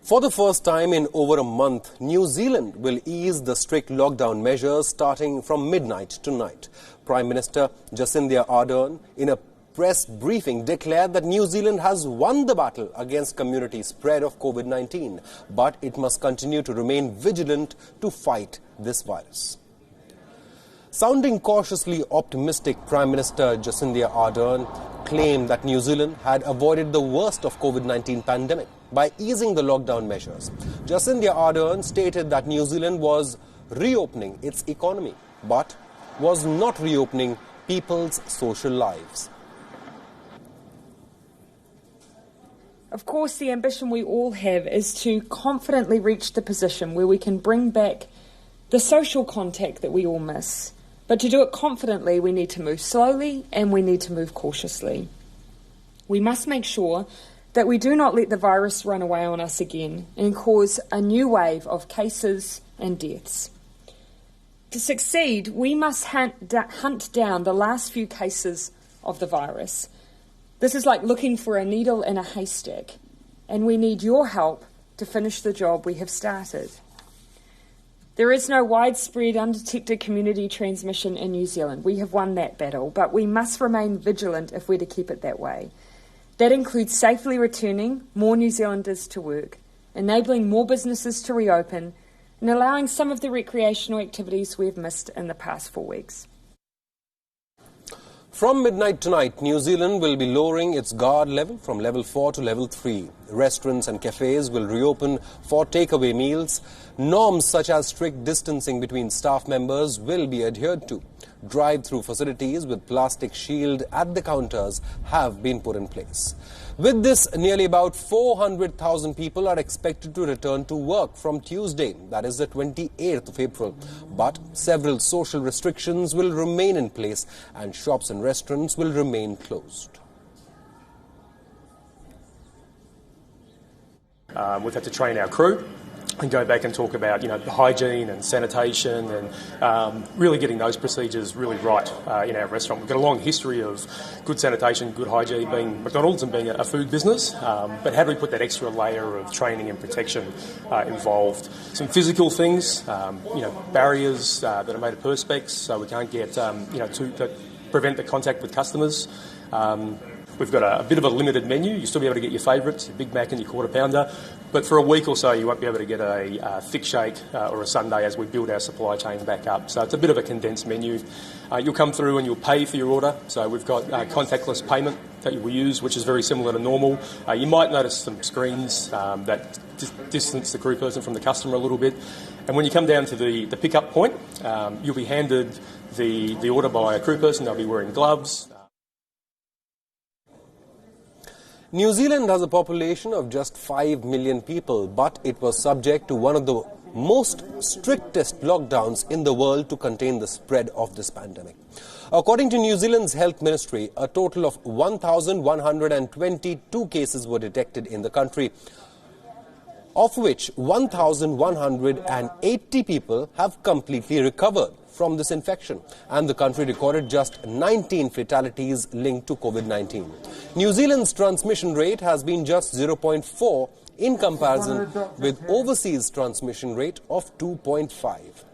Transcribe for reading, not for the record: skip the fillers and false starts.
For the first time in over a month, New Zealand will ease the strict lockdown measures starting from midnight tonight. Prime Minister Jacinda Ardern, in a press briefing, declared that New Zealand has won the battle against community spread of COVID-19, but it must continue to remain vigilant to fight this virus. Sounding cautiously optimistic, Prime Minister Jacinda Ardern claimed that New Zealand had avoided the worst of COVID-19 pandemic by easing the lockdown measures. Jacinda Ardern stated that New Zealand was reopening its economy, but was not reopening people's social lives. Of course, the ambition we all have is to confidently reach the position where we can bring back the social contact that we all miss. But to do it confidently, we need to move slowly and we need to move cautiously. We must make sure that we do not let the virus run away on us again and cause a new wave of cases and deaths. To succeed, we must hunt down the last few cases of the virus. This is like looking for a needle in a haystack, and we need your help to finish the job we have started. There is no widespread undetected community transmission in New Zealand. We have won that battle, but we must remain vigilant if we're to keep it that way. That includes safely returning more New Zealanders to work, enabling more businesses to reopen, and allowing some of the recreational activities we've missed in the past 4 weeks. From midnight tonight, New Zealand will be lowering its guard level from level 4 to level 3. Restaurants and cafes will reopen for takeaway meals. Norms such as strict distancing between staff members will be adhered to. Drive-through facilities with plastic shield at the counters have been put in place. With this, nearly about 400,000 people are expected to return to work from Tuesday, that is the 28th of April. But several social restrictions will remain in place and shops and restaurants will remain closed. We've had to train our crew and go back and talk about, the hygiene and sanitation and really getting those procedures really right in our restaurant. We've got a long history of good sanitation, good hygiene, being McDonald's and being a food business, but how do we put that extra layer of training and protection involved? Some physical things, barriers that are made of perspex, so we can't get, to prevent the contact with customers. We've got a bit of a limited menu. You'll still be able to get your favourites, your Big Mac and your Quarter Pounder, but for a week or so you won't be able to get a thick shake or a sundae as we build our supply chain back up. So it's a bit of a condensed menu. You'll come through and you'll pay for your order. So we've got contactless payment that you will use, which is very similar to normal. You might notice some screens that distance the crew person from the customer a little bit. And when you come down to the pick-up point, you'll be handed the order by a crew person. They'll be wearing gloves. New Zealand has a population of just 5 million people, but it was subject to one of the most strictest lockdowns in the world to contain the spread of this pandemic. According to New Zealand's Health Ministry, a total of 1,122 cases were detected in the country, of which 1,180 people have completely recovered from this infection, and the country recorded just 19 fatalities linked to COVID-19. New Zealand's transmission rate has been just 0.4 in comparison with overseas transmission rate of 2.5.